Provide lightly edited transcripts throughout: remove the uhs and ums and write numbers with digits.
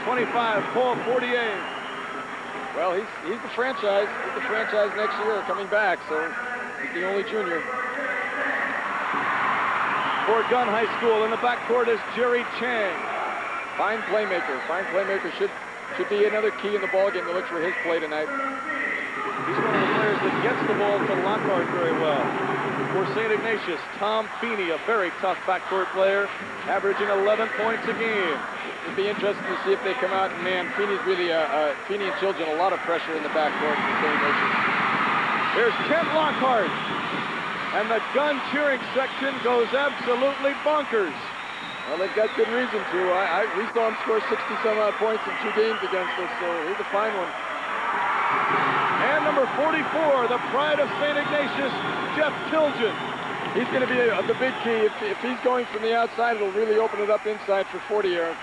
25, Paul 48. Well, he's the franchise. He's the franchise next year coming back, so he's the only junior. For Gunn High School in the backcourt is Jerry Chang. Fine playmaker. Fine playmaker should be another key in the ballgame to look for his play tonight. He's one of the players that gets the ball to Lockhart very well. For St. Ignatius, Tom Feeney, a very tough backcourt player, averaging 11 points a game. It'd be interesting to see if they come out, and man, Feeney's really, Feeney and Children, a lot of pressure in the backcourt for St. Ignatius. Here's Kent Lockhart, and the Gunn cheering section goes absolutely bonkers. Well, they've got good reason to. We saw him score 60-some-odd points in 2 games against us, so he's a fine one. And number 44, the pride of St. Ignatius, Jeff Tilgen. He's going to be the big key. If he's going from the outside, it'll really open it up inside for 40 here.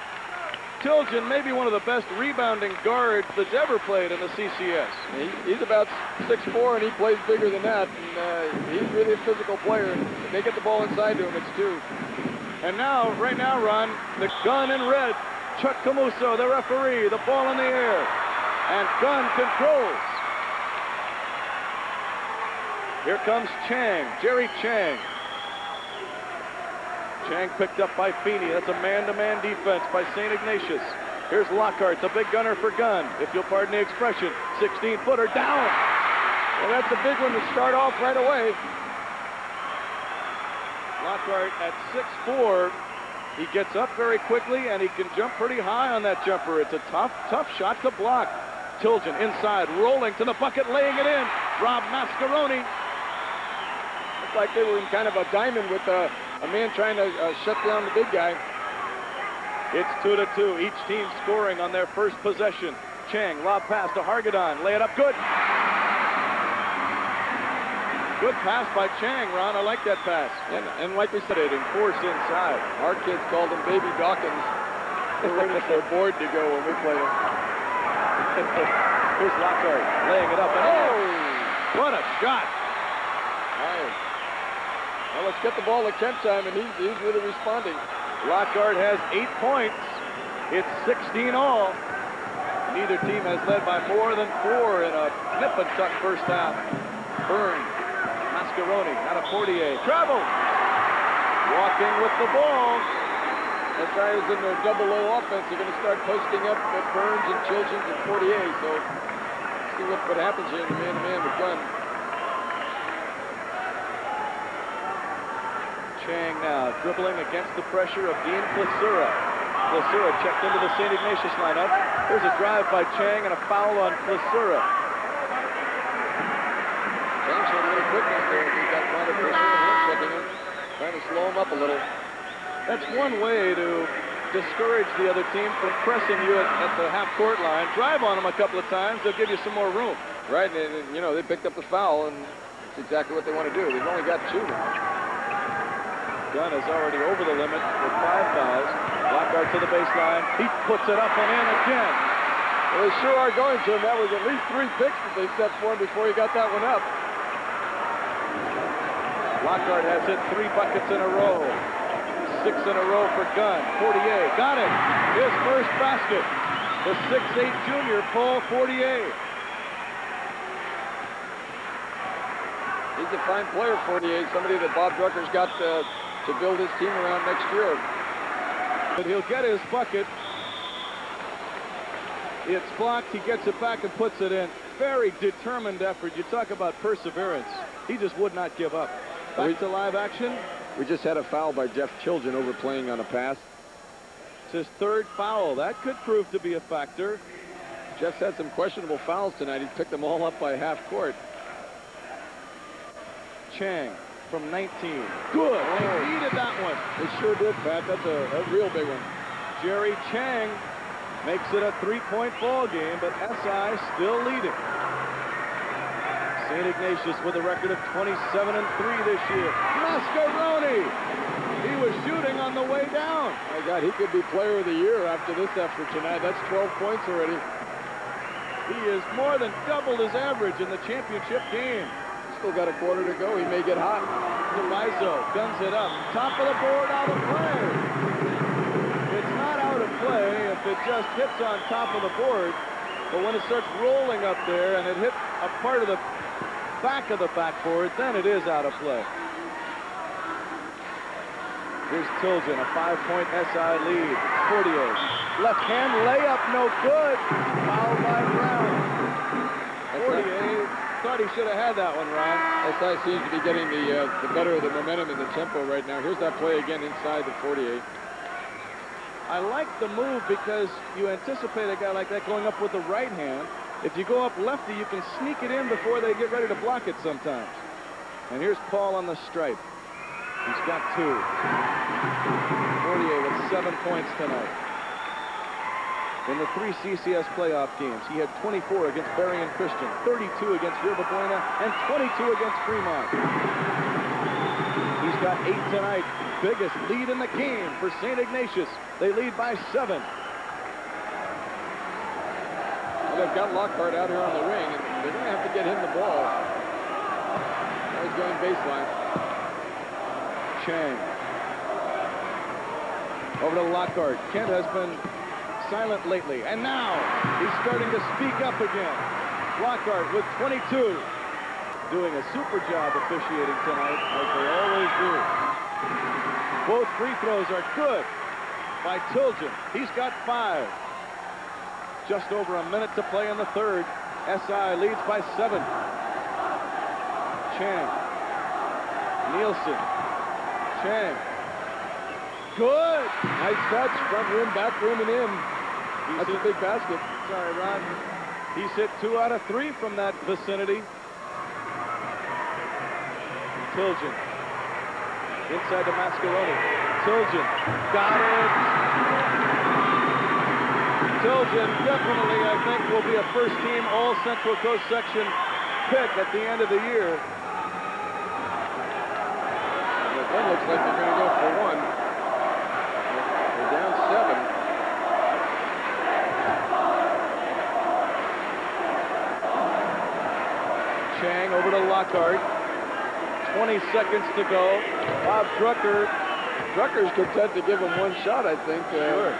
Tilgen may be one of the best rebounding guards that's ever played in the CCS. He's about 6'4", and he plays bigger than that. And he's really a physical player. And if they get the ball inside to him, it's 2. And now, right now, Ron, the Gunn in red. Chuck Camuso, the referee, the ball in the air. And Gunn controls. Here comes Chang, Jerry Chang. Chang picked up by Feeney. That's a man-to-man defense by St. Ignatius. Here's Lockhart, the big gunner for Gunn. If you'll pardon the expression, 16-footer down. Well, that's a big one to start off right away. Lockhart at 6'4". He gets up very quickly, and he can jump pretty high on that jumper. It's a tough shot to block. Tilgen inside, rolling to the bucket, laying it in. Rob Mascaroni. Looks like they were in kind of a diamond with a man trying to shut down the big guy. It's 2-2. Each team scoring on their first possession. Chang, lob pass to Hargadon. Lay it up, good. Good pass by Chang, Ron. I like that pass. And like we said, it enforced inside. Our kids called him Baby Dawkins. They're waiting for a board to go when we played him. Here's Lockhart laying it up. And oh, what a shot. Well, let's get the ball to Kent time, and he's really responding. Lockhart has 8 points. It's 16 all. Neither team has led by more than 4 in a nip and tuck first half. Burns, Mascaroni, out of Fortier. Travel. Walking with the ball. That guy is in the double-low offense. They're going to start posting up at Burns and Children and Fortier. So see what happens here in the man-to-man with Gunn. Chang now dribbling against the pressure of Dean Plessura. Plessura checked into the St. Ignatius lineup. There's a drive by Chang and a foul on Plessura. Chang showed a little quickness there. He got caught at Plessura checking him, trying to slow him up a little. That's one way to discourage the other team from pressing you at the half-court line. Drive on them a couple of times. They'll give you some more room. Right, and you know, they picked up the foul, and that's exactly what they want to do. They've only got 2 now. Gunn is already over the limit with 5 fouls. Lockhart to the baseline. He puts it up and in again. Well, they sure are going to him. That was at least 3 picks that they set for him before he got that one up. Lockhart has hit 3 buckets in a row. 6 in a row for Gunn. Fortier got it. His first basket. The 6'8" junior, Paul Fortier. He's a fine player, Fortier. Somebody that Bob Drucker's got to build his team around next year. But he'll get his bucket. It's blocked. He gets it back and puts it in. Very determined effort. You talk about perseverance. He just would not give up. Back to live action. We just had a foul by Jeff Tilgen overplaying on a pass. It's his 3rd foul. That could prove to be a factor. Jeff's had some questionable fouls tonight. He picked them all up by half court. Chang from 19. Good. They needed that one. They sure did, Pat. That's a real big one. Jerry Chang makes it a 3-point ball game, but SI still leading. St. Ignatius with a record of 27-3 this year. Mascaroni. He was shooting on the way down. My God, he could be player of the year after this effort tonight. That's 12 points already. He is more than doubled his average in the championship game. Still got a quarter to go. He may get hot. DeRiso guns it up. Top of the board, out of play. It's not out of play. if it just hits on top of the board, but when it starts rolling up there and it hit a part of the back of the backboard, then it is out of play. Here's Tilgen, a 5-point SI lead. Fortier, left hand layup, no good. Fouled by Brown. Fortier thought he should have had that one, Ron. SI seems to be getting the better of the momentum and the tempo right now. Here's that play again inside the 48. I like the move because you anticipate a guy like that going up with the right hand. If you go up lefty, you can sneak it in before they get ready to block it sometimes. And here's Paul on the stripe. He's got 2. Fortier with 7 points tonight. In the 3 CCS playoff games, he had 24 against Berry and Christian, 32 against Yerba Buena, and 22 against Fremont. He's got 8 tonight. Biggest lead in the game for St. Ignatius. They lead by 7. Well, they've got Lockhart out here on the wing, and they're going to have to get him the ball. Now he's going baseline. Chang. Over to Lockhart. Kent has been silent lately, and now he's starting to speak up again. Lockhart with 22. Doing a super job officiating tonight, as they always do. Both free throws are good by Tilgen. He's got 5. Just over a minute to play in the third. SI leads by 7. Chang. Nielsen. Chang. Good. Nice touch. Front rim, back rim, and in. That's a big basket. Sorry, Ron. He's hit 2 out of 3 from that vicinity. Tilgen. Inside to Mascaroni. Tilgen. Got it. Tilgen definitely, I think, will be a first-team All-Central Coast section pick at the end of the year. That looks like they're going to go for 1. They're down 7. Chang over to Lockhart. 20 seconds to go. Bob Drucker's content to give him 1 shot, I think. Sure.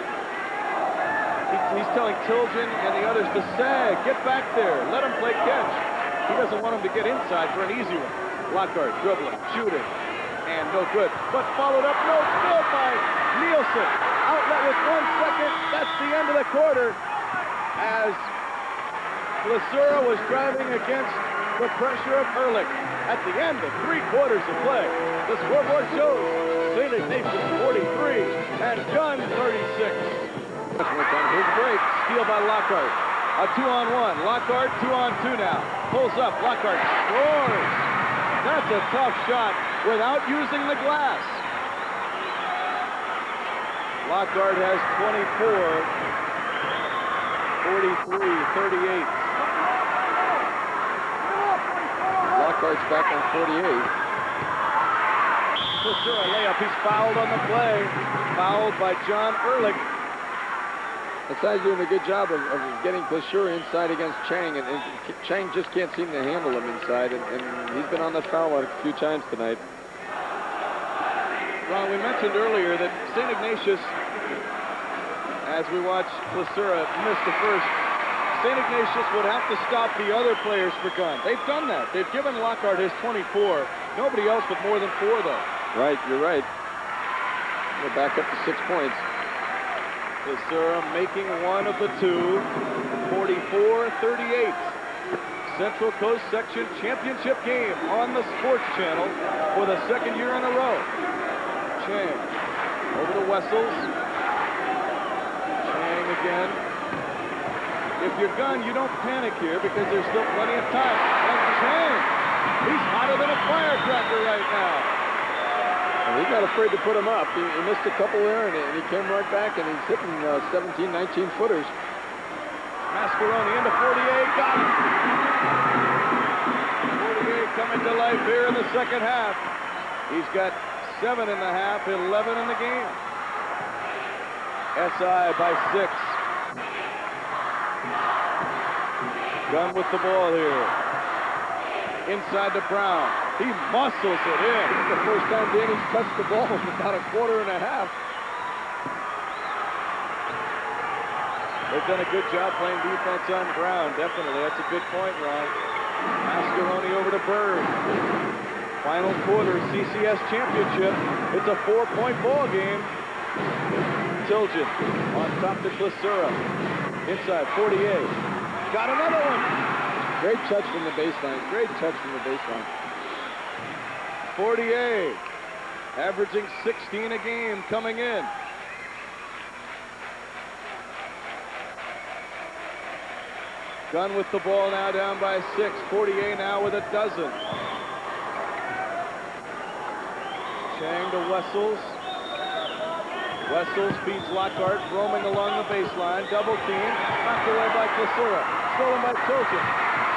He's telling Tilgen and the others to sag. Get back there. Let him play catch. He doesn't want him to get inside for an easy one. Lockhart dribbling, shooting, and no good. But followed up, no good by Nielsen. Outlet with 1 second. That's the end of the quarter. As Placera was driving against the pressure of Ehrlich. At the end of 3 quarters of play, the scoreboard shows St. Ignatius 43 and Gunn 36. Here's break. Steal by Lockhart. A 2-on-1. Lockhart 2-on-2 now. Pulls up. Lockhart scores. That's a tough shot without using the glass. Lockhart has 24. 43, 38. Lockhart's back on 48. Placera layup. He's fouled on the play. Fouled by John Ehrlich. Asai's doing a good job of getting Placera inside against Chang, and Chang just can't seem to handle him inside, and he's been on that foul line a few times tonight. Ron, we mentioned earlier that St. Ignatius, as we watch Placera miss the first, St. Ignatius would have to stop the other players for Gunn. They've done that. They've given Lockhart his 24. Nobody else with more than 4, though. Right, you're right. We're back up to 6 points. Placera making 1 of the 2. 44-38. Central Coast Section Championship game on the Sports Channel for the 2nd year in a row. Chang over to Wessels. Chang again. If you're Gunn, you don't panic here because there's still plenty of time. And Chang, he's hotter than a firecracker right now. And he got afraid to put him up. He missed a couple there, and he came right back, and he's hitting 17, 19 footers. Mascaroni into 48, got him. 48 coming to life here in the second half. He's got 7 in the half, 11 in the game. SI by 6. Gunn with the ball here. Inside to Brown. He muscles it in. It's the first time Danny's touched the ball in about a quarter and a half. They've done a good job playing defense on Brown. Definitely. That's a good point, Ron. Mascaroni over to Bird. Final quarter, CCS championship. It's a 4-point ball game. Tilgen on top to Klesura. Inside, 48. Got another one. Great touch from the baseline. Great touch from the baseline. 48. Averaging 16 a game coming in. Gunn with the ball now down by 6. 48 now with a dozen. Chang to Wessels. Wessels feeds Lockhart, roaming along the baseline. Double team. Knocked away by Klesura. Stolen by Tilgen.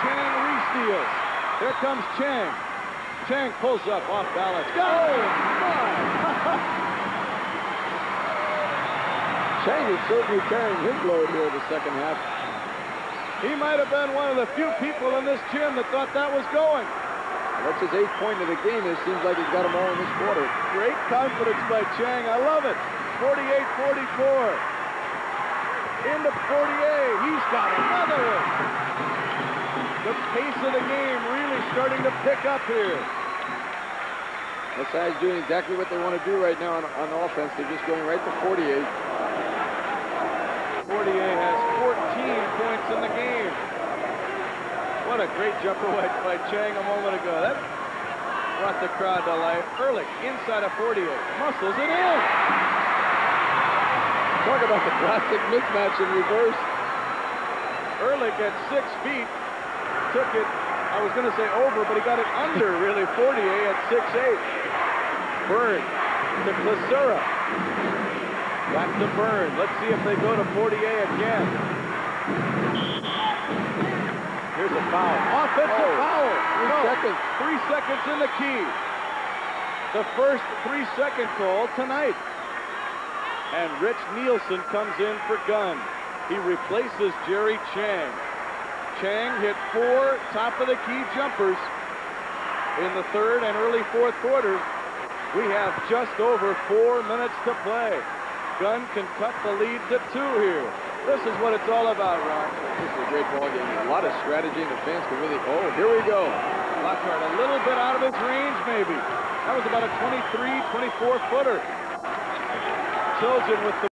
Chang re-steals. Here comes Chang. Chang pulls up off balance. Go! Chang is certainly carrying his load here in the second half. He might have been one of the few people in this gym that thought that was going. That's his 8th point of the game. It seems like he's got them all in this quarter. Great confidence by Chang. I love it. 48-44. Into 48. He's got another one. The pace of the game really starting to pick up here. SI's doing exactly what they want to do right now on offense. They're just going right to 48. 48 has 14 points in the game. What a great jumper by Chang a moment ago. That brought the crowd to life. Ehrlich inside of 48. Muscles it in. Talk about the classic mismatch in reverse. Ehrlich at 6 feet took it, I was going to say over, but he got it under, really. 48 at 6'8". Byrne to Klesura. Back to Byrne. Let's see if they go to 48 again. Here's a foul. Offensive foul. 3 seconds. 3 seconds in the key. The first 3-second call tonight. And Rich Nielsen comes in for Gunn. He replaces Jerry Chang. Chang hit 4 top-of-the-key jumpers in the third and early fourth quarters. We have just over 4 minutes to play. Gunn can cut the lead to 2 here. This is what it's all about, Ron. This is a great ball game. A lot of strategy, and the fans can really... Oh, here we go. Lockhart a little bit out of his range, maybe. That was about a 23, 24-footer. Tilgen with the